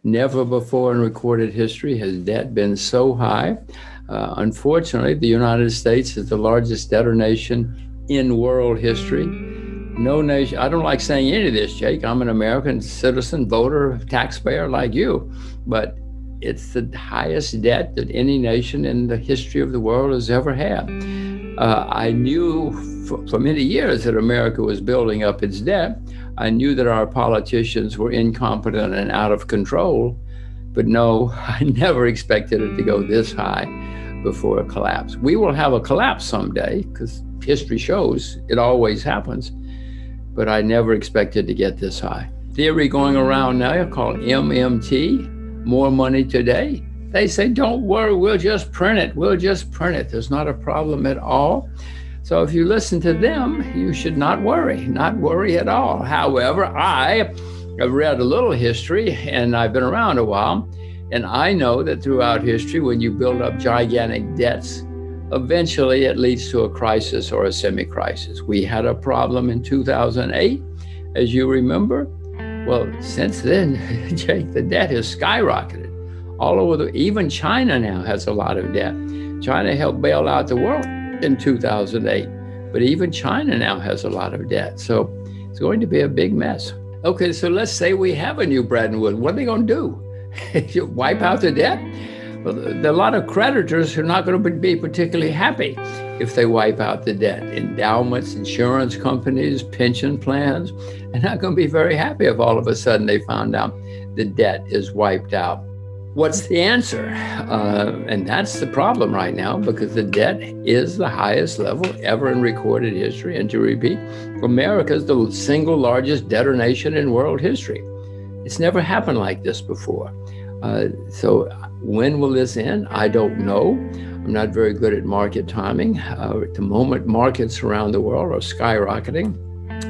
Never before in recorded history has debt been so high. Unfortunately, the United States is the largest debtor nation in world history. No nation, I don't like saying any of this, Jake. I'm an American citizen, voter, taxpayer like you, but it's the highest debt that any nation in the history of the world has ever had. I knew for many years that America was building up its debt. I knew that our politicians were incompetent and out of control, but no, I never expected it to go this high before a collapse. We will have a collapse someday because history shows it always happens, but I never expected to get this high. Theory going around now called MMT, more money today. They say, don't worry, we'll just print it. We'll just print it. There's not a problem at all. So if you listen to them, you should not worry at all. However, I have read a little history and I've been around a while, and I know that throughout history, when you build up gigantic debts, eventually it leads to a crisis or a semi-crisis. We had a problem in 2008, as you remember. Well, since then, Jake, the debt has skyrocketed all over even China now has a lot of debt. China helped bail out the world in 2008, but even China now has a lot of debt. So it's going to be a big mess. Okay, so let's say we have a new Bretton Woods. What are they going to do? Wipe out the debt? Well, there are a lot of creditors who are not going to be particularly happy if they wipe out the debt. Endowments, insurance companies, pension plans, they're not going to be very happy if all of a sudden they found out the debt is wiped out. What's the answer? And that's the problem right now, because the debt is the highest level ever in recorded history. And to repeat, America is the single largest debtor nation in world history. It's never happened like this before. So when will this end? I don't know. I'm not very good at market timing. At the moment, markets around the world are skyrocketing,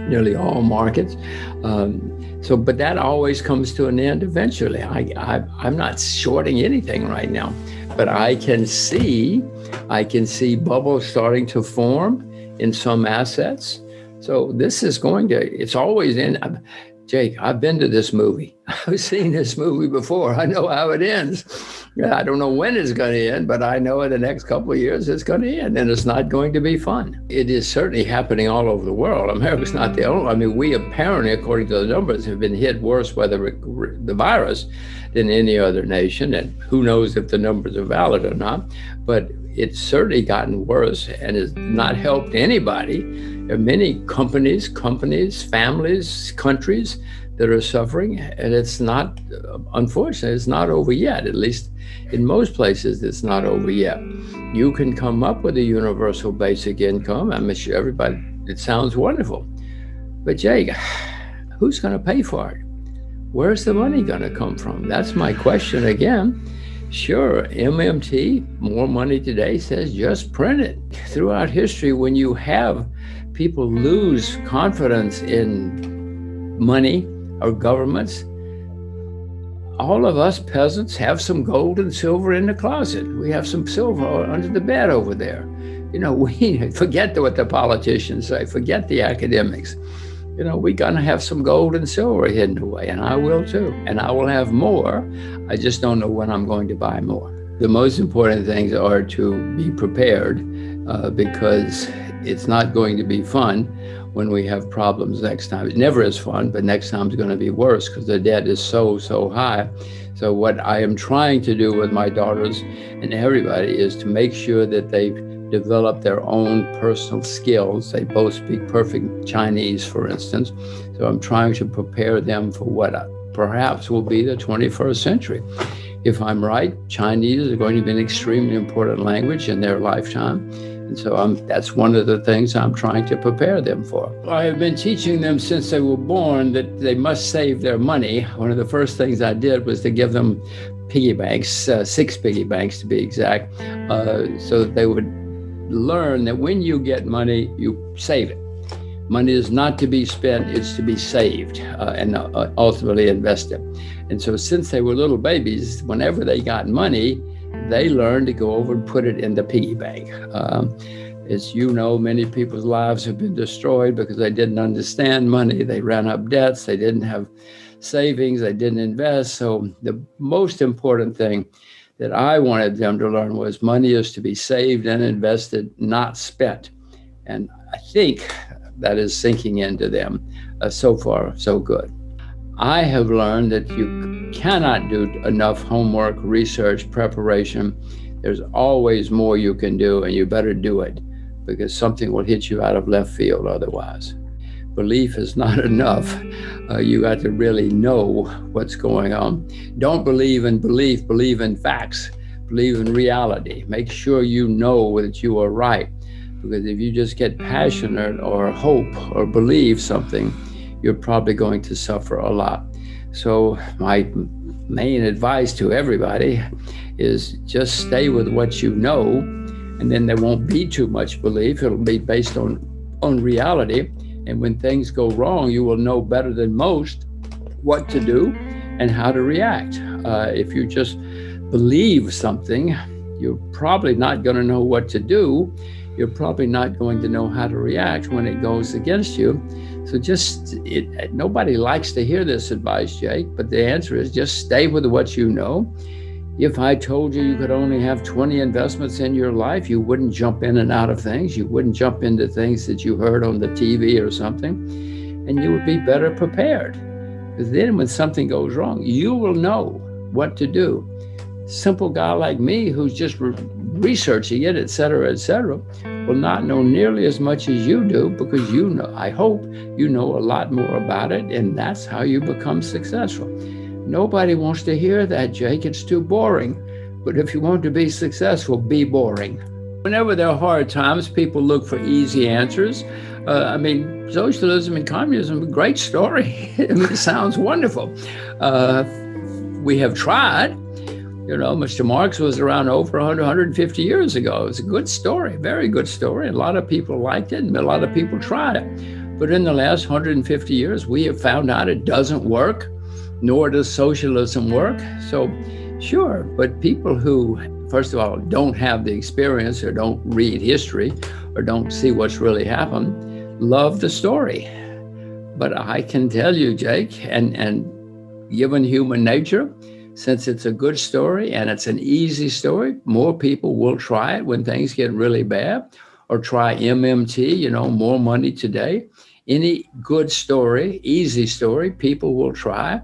nearly all markets. But that always comes to an end eventually. I'm not shorting anything right now, but I can see bubbles starting to form in some assets. So this is it's always in. Jake, I've been to this movie. I've seen this movie before. I know how it ends. I don't know when it's going to end, but I know in the next couple of years it's going to end, and it's not going to be fun. It is certainly happening all over the world. America's not the only. I mean, we apparently, according to the numbers, have been hit worse by the virus than any other nation, and who knows if the numbers are valid or not. But it's certainly gotten worse and has not helped anybody. There are many companies, families, countries that are suffering, and it's not, unfortunately, it's not over yet. At least in most places, it's not over yet. You can come up with a universal basic income. I'm sure everybody, it sounds wonderful. But Jake, who's going to pay for it? Where's the money going to come from? That's my question again. Sure, MMT, more money today, says just print it. Throughout history, when you have people lose confidence in money or governments, all of us peasants have some gold and silver in the closet. We have some silver under the bed over there. We forget what the politicians say, forget the academics. We're going to have some gold and silver hidden away, and I will too. And I will have more. I just don't know when I'm going to buy more. The most important things are to be prepared because it's not going to be fun when we have problems next time. It never is fun, but next time is going to be worse because the debt is so high. So what I am trying to do with my daughters and everybody is to make sure that they've develop their own personal skills. They both speak perfect Chinese, for instance. So I'm trying to prepare them for what perhaps will be the 21st century. If I'm right, Chinese is going to be an extremely important language in their lifetime. And so that's one of the things I'm trying to prepare them for. I have been teaching them since they were born that they must save their money. One of the first things I did was to give them piggy banks, 6 piggy banks to be exact, so that they would learn that when you get money, you save it. Money is not to be spent, it's to be saved and ultimately invested. And so since they were little babies, whenever they got money, they learned to go over and put it in the piggy bank. As you know, many people's lives have been destroyed because they didn't understand money. They ran up debts. They didn't have savings, they didn't invest. So the most important thing that I wanted them to learn was money is to be saved and invested, not spent. And I think that is sinking into them. So far, so good. I have learned that you cannot do enough homework, research, preparation. There's always more you can do, and you better do it, because something will hit you out of left field otherwise. Belief is not enough. You got to really know what's going on. Don't believe in belief, believe in facts, believe in reality. Make sure you know that you are right, because if you just get passionate or hope or believe something, you're probably going to suffer a lot. So my main advice to everybody is just stay with what you know, and then there won't be too much belief. It'll be based on reality. And when things go wrong, you will know better than most what to do and how to react. If you just believe something, you're probably not going to know what to do. You're probably not going to know how to react when it goes against you. So nobody likes to hear this advice, Jake, but the answer is just stay with what you know. If I told you could only have 20 investments in your life, you wouldn't jump in and out of things. You wouldn't jump into things that you heard on the TV or something, and you would be better prepared. Because then when something goes wrong, you will know what to do. Simple guy like me who's just researching it, et cetera, will not know nearly as much as you do, because you know, I hope you know a lot more about it, and that's how you become successful. Nobody wants to hear that, Jake. It's too boring. But if you want to be successful, be boring. Whenever there are hard times, people look for easy answers. Socialism and communism, a great story. It sounds wonderful. We have tried. Mr. Marx was around over 150 years ago. It was a good story, very good story. A lot of people liked it, and a lot of people tried it. But in the last 150 years, we have found out it doesn't work, nor does socialism work. So sure, but people who, first of all, don't have the experience or don't read history or don't see what's really happened, love the story. But I can tell you, Jake, and given human nature, since it's a good story and it's an easy story, more people will try it when things get really bad, or try MMT, more money today. Any good story, easy story, people will try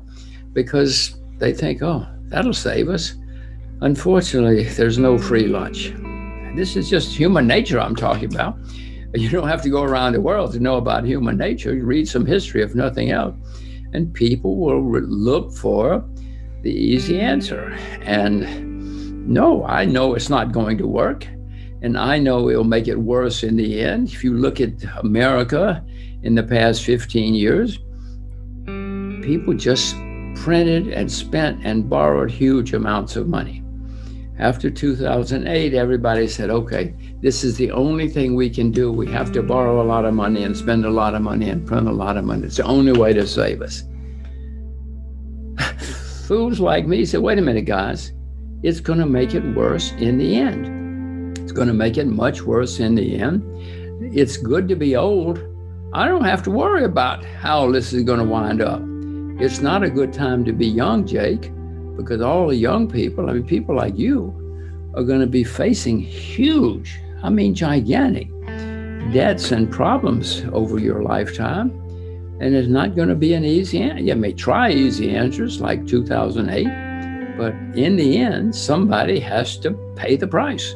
because they think, oh, that'll save us. Unfortunately, there's no free lunch. This is just human nature I'm talking about. You don't have to go around the world to know about human nature. You read some history, if nothing else, and people will look for the easy answer. And no, I know it's not going to work. And I know it'll make it worse in the end. If you look at America in the past 15 years, people just printed and spent and borrowed huge amounts of money. After 2008, everybody said, okay, this is the only thing we can do. We have to borrow a lot of money and spend a lot of money and print a lot of money. It's the only way to save us. Fools like me said, wait a minute, guys, it's going to make it worse in the end. It's going to make it much worse in the end. It's good to be old. I don't have to worry about how this is going to wind up. It's not a good time to be young, Jake, because all the young people, people like you, are going to be facing huge, gigantic debts and problems over your lifetime. And it's not going to be an easy answer. You may try easy answers like 2008, but in the end, somebody has to pay the price.